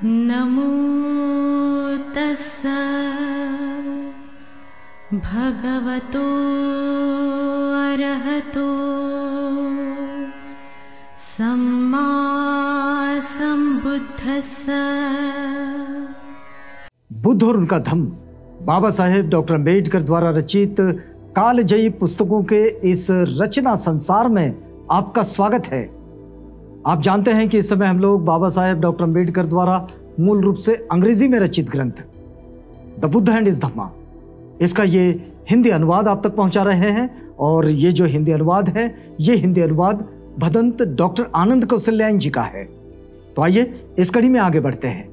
नमो तस्सा भगवतो अरहतो सम्मा संबुद्धस्सा। बुद्ध और उनका धम्म बाबा साहेब डॉक्टर अम्बेडकर द्वारा रचित कालजयी पुस्तकों के इस रचना संसार में आपका स्वागत है। आप जानते हैं कि इस समय हम लोग बाबा साहेब डॉक्टर अम्बेडकर द्वारा मूल रूप से अंग्रेजी में रचित ग्रंथ द बुद्ध एंड हिज धम्मा, इसका ये हिंदी अनुवाद आप तक पहुंचा रहे हैं। और ये जो हिंदी अनुवाद है, ये हिंदी अनुवाद भदंत डॉक्टर आनंद कौशल्यायन जी का है। तो आइए इस कड़ी में आगे बढ़ते हैं।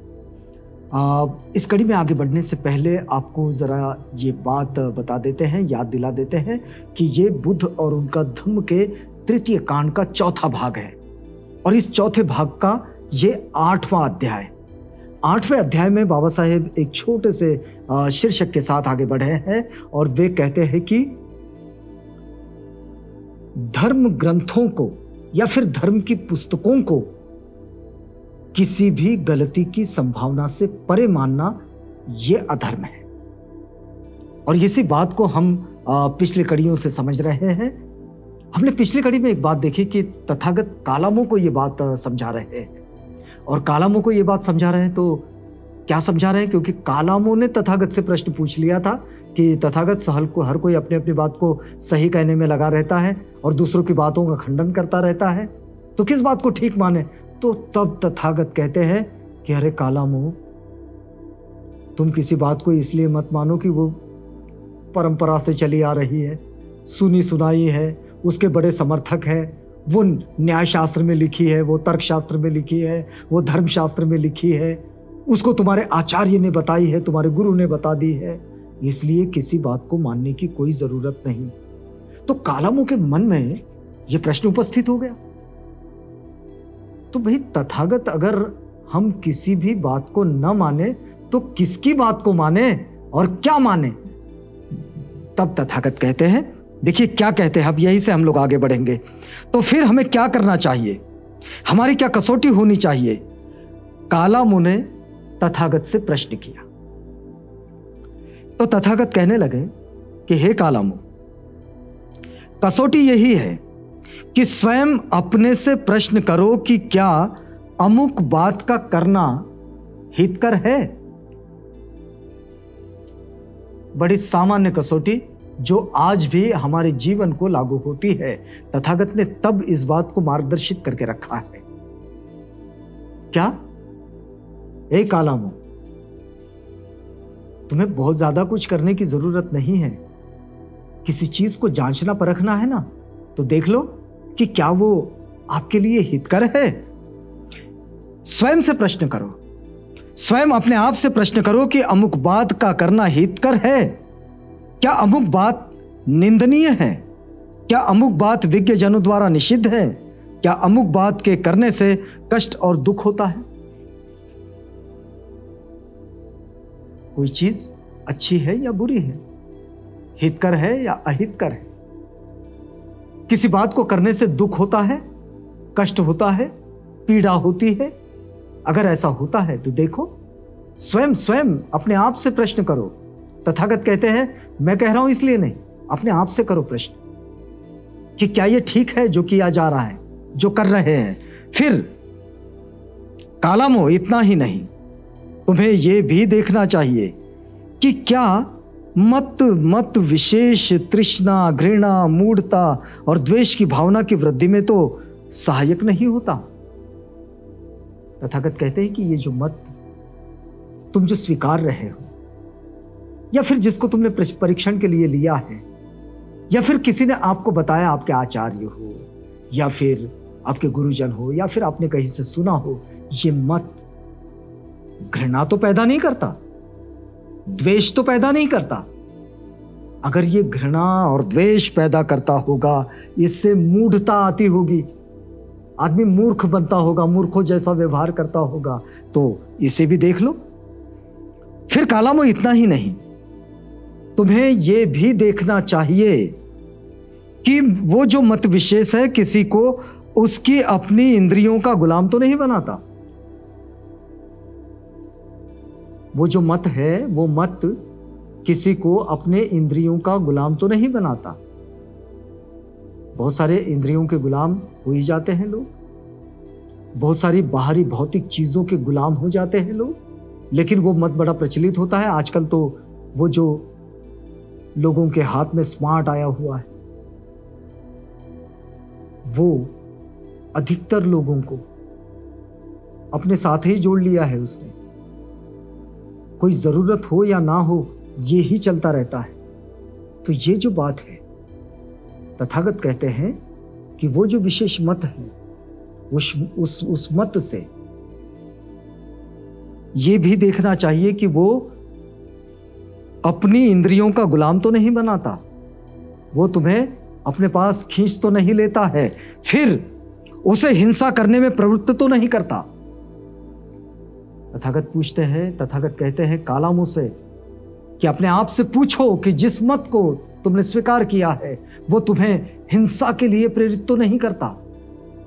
इस कड़ी में आगे बढ़ने से पहले आपको ज़रा ये बात बता देते हैं, याद दिला देते हैं कि ये बुद्ध और उनका धम्म के तृतीय कांड का चौथा भाग है। और इस चौथे भाग का ये 8वां अध्याय। 8वें अध्याय में बाबा साहेब एक छोटे से शीर्षक के साथ आगे बढ़े हैं और वे कहते हैं कि धर्म ग्रंथों को या फिर धर्म की पुस्तकों को किसी भी गलती की संभावना से परे मानना यह अधर्म है। और इसी बात को हम पिछले कड़ियों से समझ रहे हैं। हमने पिछली कड़ी में एक बात देखी कि तथागत कालामों को यह बात समझा रहे हैं। और कालामों को यह बात समझा रहे हैं तो क्या समझा रहे हैं? क्योंकि कालामों ने तथागत से प्रश्न पूछ लिया था कि तथागत हर कोई अपनी अपनी बात को सही कहने में लगा रहता है और दूसरों की बातों का खंडन करता रहता है, तो किस बात को ठीक माने? तो तब तथागत कहते हैं कि अरे कालामों, तुम किसी बात को इसलिए मत मानो कि वो परंपरा से चली आ रही है, सुनी सुनाई है, उसके बड़े समर्थक हैं, वो न्याय शास्त्र में लिखी है, वो तर्क शास्त्र में लिखी है, वो धर्म शास्त्र में लिखी है, उसको तुम्हारे आचार्य ने बताई है, तुम्हारे गुरु ने बता दी है, इसलिए किसी बात को मानने की कोई जरूरत नहीं। तो कालामों के मन में यह प्रश्न उपस्थित हो गया, तो भाई तथागत अगर हम किसी भी बात को न माने तो किसकी बात को माने और क्या माने? तब तथागत कहते हैं, देखिए क्या कहते हैं, अब यही से हम लोग आगे बढ़ेंगे। तो फिर हमें क्या करना चाहिए, हमारी क्या कसौटी होनी चाहिए? कालामों ने तथागत से प्रश्न किया। तो तथागत कहने लगे कि हे कालामों, कसौटी यही है कि स्वयं अपने से प्रश्न करो कि क्या अमुक बात का करना हितकर है। बड़ी सामान्य कसौटी जो आज भी हमारे जीवन को लागू होती है। तथागत ने तब इस बात को मार्गदर्शित करके रखा है। क्या? ए कालामों, तुम्हें बहुत ज्यादा कुछ करने की जरूरत नहीं है। किसी चीज को जांचना परखना है ना, तो देख लो कि क्या वो आपके लिए हितकर है। स्वयं से प्रश्न करो, स्वयं अपने आप से प्रश्न करो कि अमुक बात का करना हितकर है। क्या अमुक बात निंदनीय है? क्या अमुक बात विज्ञ जनों द्वारा निषिद्ध है? क्या अमुक बात के करने से कष्ट और दुख होता है? कोई चीज अच्छी है या बुरी है, हितकर है या अहितकर है? किसी बात को करने से दुख होता है, कष्ट होता है, पीड़ा होती है? अगर ऐसा होता है तो देखो, स्वयं अपने आप से प्रश्न करो। तथागत कहते हैं, मैं कह रहा हूं इसलिए नहीं, अपने आप से करो प्रश्न कि क्या यह ठीक है जो किया जा रहा है, जो कर रहे हैं। फिर कालामों, इतना ही नहीं, तुम्हें यह भी देखना चाहिए कि क्या मत विशेष तृष्णा, घृणा, मूढ़ता और द्वेष की भावना की वृद्धि में तो सहायक नहीं होता। तथागत कहते हैं कि ये जो मत तुम जो स्वीकार रहे हो, या फिर जिसको तुमने परीक्षण के लिए लिया है, या फिर किसी ने आपको बताया, आपके आचार्य हो या फिर आपके गुरुजन हो या फिर आपने कहीं से सुना हो, ये मत घृणा तो पैदा नहीं करता, द्वेष तो पैदा नहीं करता। अगर ये घृणा और द्वेष पैदा करता होगा, इससे मूढ़ता आती होगी, आदमी मूर्ख बनता होगा, मूर्खों जैसा व्यवहार करता होगा, तो इसे भी देख लो। फिर कालामों, इतना ही नहीं, तुम्हें यह भी देखना चाहिए कि वो जो मत विशेष है किसी को उसकी अपनी इंद्रियों का गुलाम तो नहीं बनाता। वो जो मत है, वो मत किसी को अपने इंद्रियों का गुलाम तो नहीं बनाता। बहुत सारे इंद्रियों के गुलाम हो ही जाते हैं लोग, बहुत सारी बाहरी भौतिक चीजों के गुलाम हो जाते हैं लोग, लेकिन वो मत बड़ा प्रचलित होता है आजकल। तो वो जो लोगों के हाथ में स्मार्ट आया हुआ है, वो अधिकतर लोगों को अपने साथ ही जोड़ लिया है उसने। कोई जरूरत हो या ना हो, ये ही चलता रहता है। तो ये जो बात है, तथागत कहते हैं कि वो जो विशेष मत है, उस मत से ये भी देखना चाहिए कि वो अपनी इंद्रियों का गुलाम तो नहीं बनाता, वो तुम्हें अपने पास खींच तो नहीं लेता है, फिर उसे हिंसा करने में प्रवृत्त तो नहीं करता। तथागत पूछते हैं, तथागत कहते हैं कालामों से कि अपने आप से पूछो कि जिस मत को तुमने स्वीकार किया है वो तुम्हें हिंसा के लिए प्रेरित तो नहीं करता।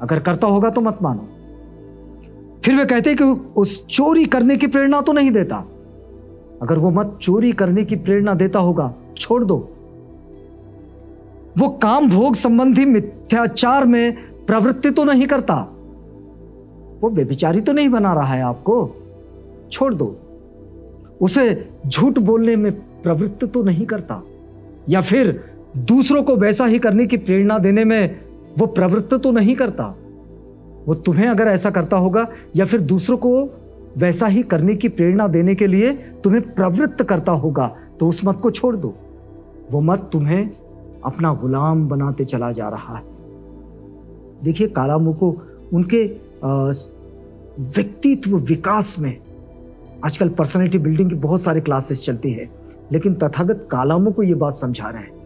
अगर करता होगा तो मत मानो। फिर वे कहते हैं कि उस चोरी करने की प्रेरणा तो नहीं देता। अगर वो मत चोरी करने की प्रेरणा देता होगा, छोड़ दो। वो काम भोग संबंधी मिथ्याचार में प्रवृत्ति तो नहीं करता, वो व्यभिचारी तो नहीं बना रहा है आपको, छोड़ दो। उसे झूठ बोलने में प्रवृत्त तो नहीं करता, या फिर दूसरों को वैसा ही करने की प्रेरणा देने में वो प्रवृत्त तो नहीं करता। वो तुम्हें अगर ऐसा करता होगा या फिर दूसरों को वैसा ही करने की प्रेरणा देने के लिए तुम्हें प्रवृत्त करता होगा, तो उस मत को छोड़ दो। वो मत तुम्हें अपना गुलाम बनाते चला जा रहा है। देखिए, कालामों को उनके व्यक्तित्व विकास में आजकल पर्सनालिटी बिल्डिंग की बहुत सारे क्लासेस चलती है, लेकिन तथागत कालामों को यह बात समझा रहे हैं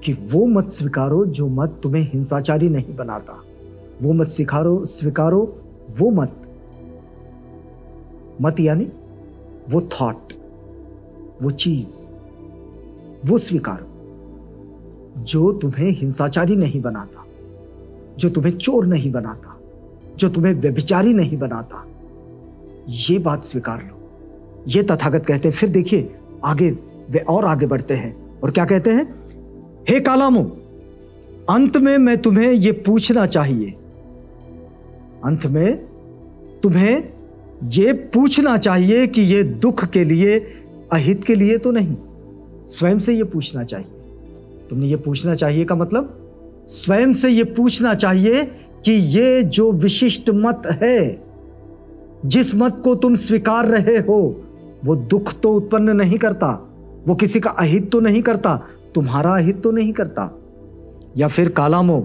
कि वो मत स्वीकारो जो मत तुम्हें हिंसाचारी नहीं बनाता। वो मत स्वीकारो वो मत यानी वो थॉट, वो चीज, वो स्वीकारो जो तुम्हें हिंसाचारी नहीं बनाता, जो तुम्हें चोर नहीं बनाता, जो तुम्हें व्यभिचारी नहीं बनाता। ये बात स्वीकार लो, ये तथागत कहते हैं। फिर देखिए आगे वे और आगे बढ़ते हैं और क्या कहते हैं, हे कालामो, अंत में मैं तुम्हें ये पूछना चाहिए, अंत में तुम्हें ये पूछना चाहिए कि ये दुख के लिए, अहित के लिए तो नहीं। स्वयं से ये पूछना चाहिए। तुमने ये पूछना चाहिए का मतलब स्वयं से ये पूछना चाहिए कि ये जो विशिष्ट मत है, जिस मत को तुम स्वीकार रहे हो, वो दुख तो उत्पन्न नहीं करता, वो किसी का अहित तो नहीं करता, तुम्हारा अहित तो नहीं करता। या फिर कालामो,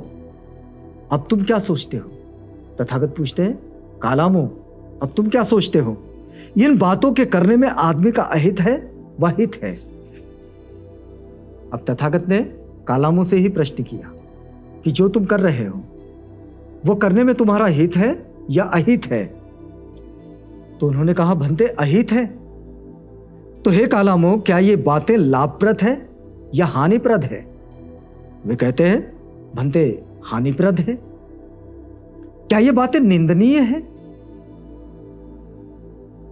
अब तुम क्या सोचते हो? तथागत पूछते हैं, कालामो, अब तुम क्या सोचते हो? इन बातों के करने में आदमी का अहित है व हित है। अब तथागत ने कालामों से ही प्रश्न किया कि जो तुम कर रहे हो वो करने में तुम्हारा हित है या अहित है? तो उन्होंने कहा, भंते अहित है। तो हे कालामो, क्या ये बातें लाभप्रद है या हानिप्रद है? वे कहते हैं, भंते हानिप्रद है। क्या ये बातें निंदनीय है?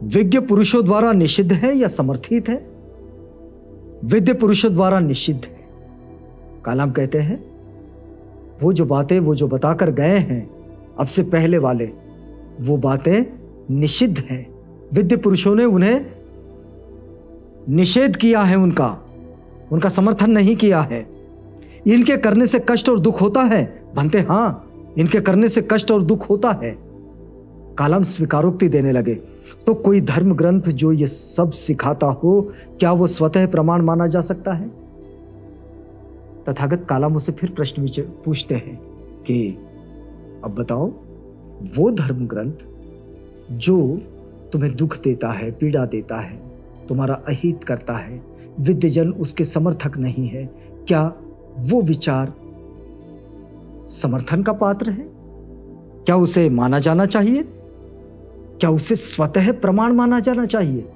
विज्ञ पुरुषों द्वारा निषिद्ध है या समर्थित है? विद्य पुरुषों द्वारा निषिद्ध है। कालाम कहते हैं, वो जो बातें वो जो बताकर गए हैं अब से पहले वाले, वो बातें निषिद्ध हैं। विद्य पुरुषों ने उन्हें निषेध किया है, उनका समर्थन नहीं किया है। इनके करने से कष्ट और दुख होता है? भंते हाँ, इनके करने से कष्ट और दुख होता है। कालाम स्वीकारोक्ति देने लगे। तो कोई धर्म ग्रंथ जो ये सब सिखाता हो, क्या वो स्वतः प्रमाण माना जा सकता है? तथागत कालामों से फिर प्रश्न पूछते हैं कि अब बताओ, वो धर्म ग्रंथ जो तुम्हें दुख देता है, पीड़ा देता है, तुम्हारा अहित करता है, विद्यजन उसके समर्थक नहीं है, क्या वो विचार समर्थन का पात्र है? क्या उसे माना जाना चाहिए? क्या उसे स्वतः प्रमाण माना जाना चाहिए,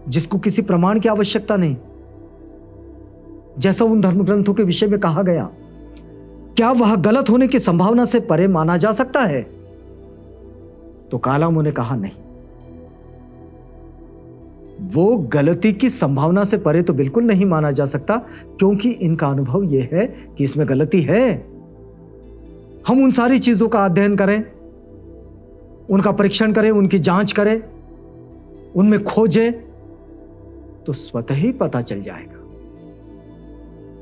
जिसको किसी प्रमाण की आवश्यकता नहीं, जैसा उन धर्म ग्रंथों के विषय में कहा गया? क्या वह गलत होने की संभावना से परे माना जा सकता है? तो कालामों ने कहा, नहीं, वो गलती की संभावना से परे तो बिल्कुल नहीं माना जा सकता, क्योंकि इनका अनुभव यह है कि इसमें गलती है। हम उन सारी चीजों का अध्ययन करें, उनका परीक्षण करें, उनकी जांच करें, उनमें खोजें, तो स्वतः ही पता चल जाएगा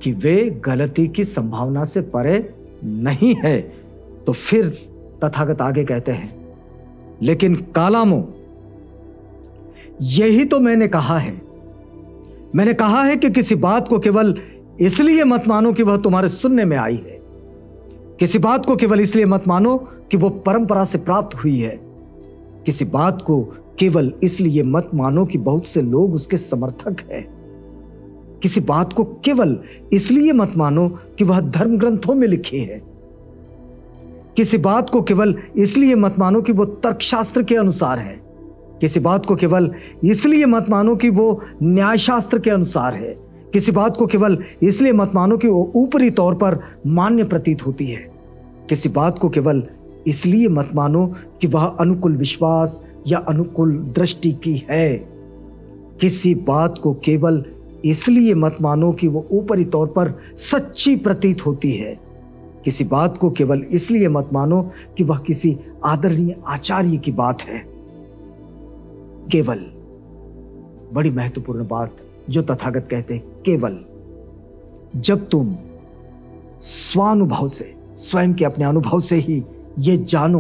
कि वे गलती की संभावना से परे नहीं है। तो फिर तथागत आगे कहते हैं, लेकिन कालामो, यही तो मैंने कहा है। मैंने कहा है कि किसी बात को केवल इसलिए मत मानो कि वह तुम्हारे सुनने में आई है। किसी बात को केवल इसलिए मत मानो कि वो परंपरा से प्राप्त हुई है। किसी बात को केवल इसलिए मत मानो कि बहुत से लोग उसके समर्थक हैं। किसी बात को केवल इसलिए मत मानो कि वह धर्म ग्रंथों में लिखी है। किसी बात को केवल इसलिए मत मानो कि वो तर्कशास्त्र के अनुसार है। किसी बात को केवल इसलिए मत मानो कि वो न्यायशास्त्र के अनुसार है। किसी बात को केवल इसलिए मत मानो कि वो ऊपरी तौर पर मान्य प्रतीत होती है। किसी बात को केवल इसलिए मत मानो कि वह अनुकूल विश्वास या अनुकूल दृष्टि की है। किसी बात को केवल इसलिए मत मानो कि वो ऊपरी तौर पर सच्ची प्रतीत होती है। किसी बात को केवल इसलिए मत मानो कि वह किसी आदरणीय आचार्य की बात है। केवल, बड़ी महत्वपूर्ण बात जो तथागत कहते हैं, केवल जब तुम स्वानुभव से, स्वयं के अपने अनुभव से ही ये जानो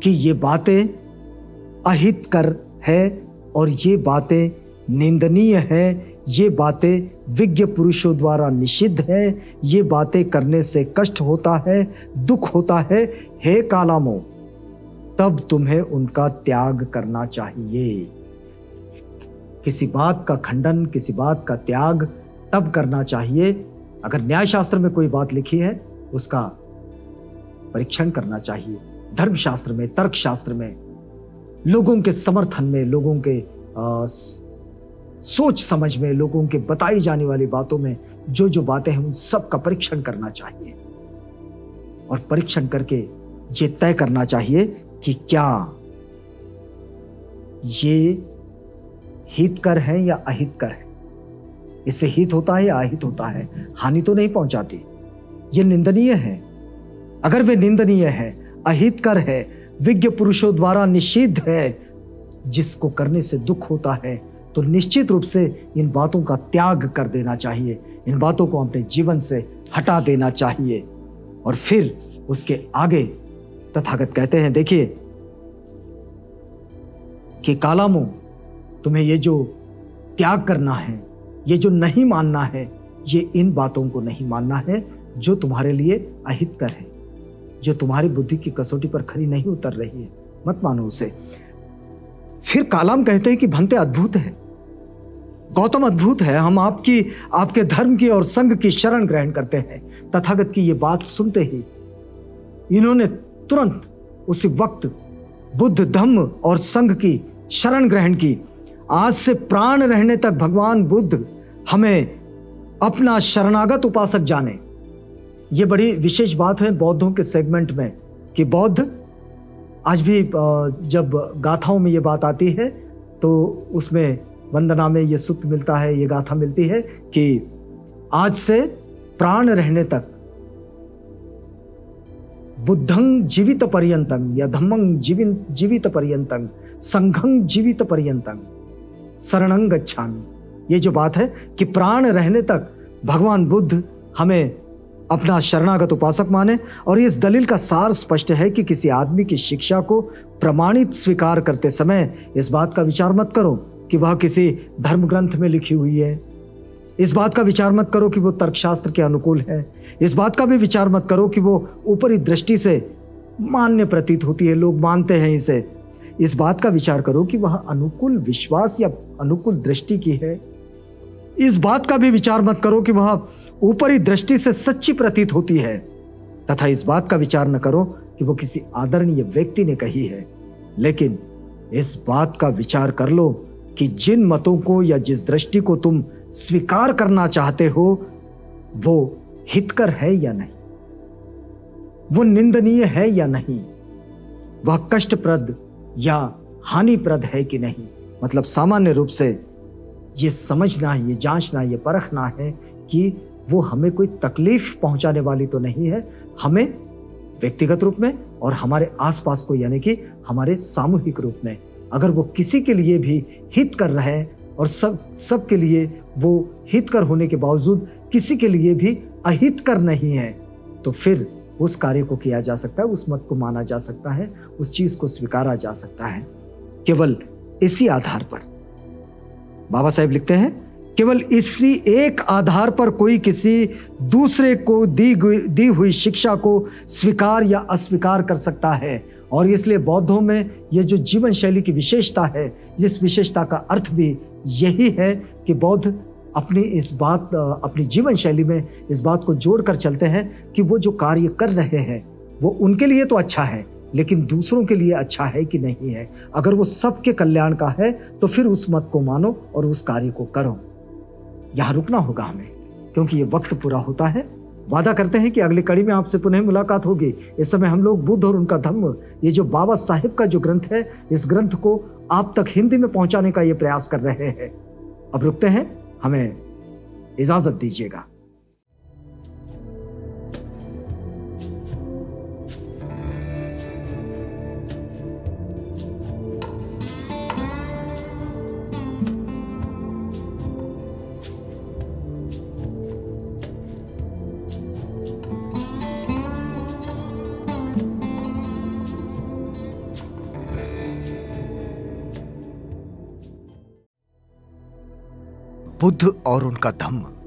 कि ये बातें अहितकर है और ये बातें निंदनीय है, ये बातें विज्ञ पुरुषों द्वारा निषिद्ध है, ये बातें करने से कष्ट होता है, दुख होता है, हे कालामो, तब तुम्हें उनका त्याग करना चाहिए। किसी बात का खंडन, किसी बात का त्याग तब करना चाहिए अगर न्यायशास्त्र में कोई बात लिखी है, उसका परीक्षण करना चाहिए। धर्मशास्त्र में, तर्कशास्त्र में, लोगों के समर्थन में, लोगों के सोच समझ में, लोगों के बताई जाने वाली बातों में जो जो बातें हैं उन सब का परीक्षण करना चाहिए और परीक्षण करके ये तय करना चाहिए कि क्या ये हितकर है या अहितकर है। इससे हित होता है या अहित होता है, हानि तो नहीं पहुंचाती, ये निंदनीय है। अगर वे निंदनीय है, अहितकर है, विज्ञ पुरुषों द्वारा निषिद्ध है, जिसको करने से दुख होता है, तो निश्चित रूप से इन बातों का त्याग कर देना चाहिए। इन बातों को अपने जीवन से हटा देना चाहिए। और फिर उसके आगे तथागत कहते हैं, देखिए कि कालामो, तुम्हें ये जो त्याग करना है, ये जो नहीं मानना है, ये इन बातों को नहीं मानना है जो तुम्हारे लिए अहितकर है, जो तुम्हारी बुद्धि की कसौटी पर खरी नहीं उतर रही है, मत मानो उसे। फिर कालाम कहते हैं कि भंते अद्भुत है, गौतम अद्भुत है, हम आपके धर्म की और संघ की शरण ग्रहण करते हैं। तथागत की ये बात सुनते ही इन्होंने तुरंत उसी वक्त बुद्ध, धम्म और संघ की शरण ग्रहण की। आज से प्राण रहने तक भगवान बुद्ध हमें अपना शरणागत उपासक जाने। ये बड़ी विशेष बात है बौद्धों के सेगमेंट में कि बौद्ध आज भी जब गाथाओं में ये बात आती है तो उसमें वंदना में ये सूत्र मिलता है, ये गाथा मिलती है कि आज से प्राण रहने तक बुद्धं जीवित पर्यंतं या धम्मं जीवित पर्यंतं संघं जीवित पर्यंतं शरणं गच्छामि। ये जो बात है कि प्राण रहने तक भगवान बुद्ध हमें अपना शरणागत उपासक माने। और इस दलील का सार स्पष्ट है कि किसी आदमी की शिक्षा को प्रमाणित स्वीकार करते समय इस बात का विचार मत करो कि वह किसी धर्म ग्रंथ में लिखी हुई है। इस बात का विचार मत करो कि वो तर्कशास्त्र के अनुकूल है। इस बात का भी विचार मत करो कि वो ऊपरी दृष्टि से मान्य प्रतीत होती है, लोग मानते हैं इसे। इस बात का विचार करो कि वह अनुकूल विश्वास या अनुकूल दृष्टि की है। इस बात का भी विचार मत करो कि वह ऊपरी दृष्टि से सच्ची प्रतीत होती है, तथा इस बात का विचार न करो कि वो किसी आदरणीय व्यक्ति ने कही है। लेकिन इस बात का विचार कर लो कि जिन मतों को या जिस दृष्टि को तुम स्वीकार करना चाहते हो वो हितकर है या नहीं, वो निंदनीय है या नहीं, वह कष्टप्रद या हानिप्रद है कि नहीं, मतलब सामान्य रूप से ये समझना, ये जांचना, ये परखना है कि वो हमें कोई तकलीफ पहुंचाने वाली तो नहीं है, हमें व्यक्तिगत रूप में और हमारे आसपास को, यानी कि हमारे सामूहिक रूप में। अगर वो किसी के लिए भी हित कर रहे हैं और सब के लिए वो हितकर होने के बावजूद किसी के लिए भी अहितकर नहीं है, तो फिर उस कार्य को किया जा सकता है, उस मत को माना जा सकता है, उस चीज को स्वीकारा जा सकता है। केवल इसी आधार पर बाबा साहेब लिखते हैं, केवल इसी एक आधार पर कोई किसी दूसरे को दी हुई शिक्षा को स्वीकार या अस्वीकार कर सकता है। और इसलिए बौद्धों में ये जो जीवन शैली की विशेषता है, जिस विशेषता का अर्थ भी यही है कि बौद्ध अपनी जीवन शैली में इस बात को जोड़कर चलते हैं कि वो जो कार्य कर रहे हैं वो उनके लिए तो अच्छा है, लेकिन दूसरों के लिए अच्छा है कि नहीं है। अगर वो सबके कल्याण का है तो फिर उस मत को मानो और उस कार्य को करो। यहाँ रुकना होगा हमें, क्योंकि ये वक्त पूरा होता है। वादा करते हैं कि अगली कड़ी में आपसे पुनः मुलाकात होगी। इस समय हम लोग बुद्ध और उनका धम्म, ये जो बाबा साहिब का जो ग्रंथ है, इस ग्रंथ को आप तक हिंदी में पहुंचाने का ये प्रयास कर रहे हैं। अब रुकते हैं, हमें इजाजत दीजिएगा। बुद्ध और उनका धम्म।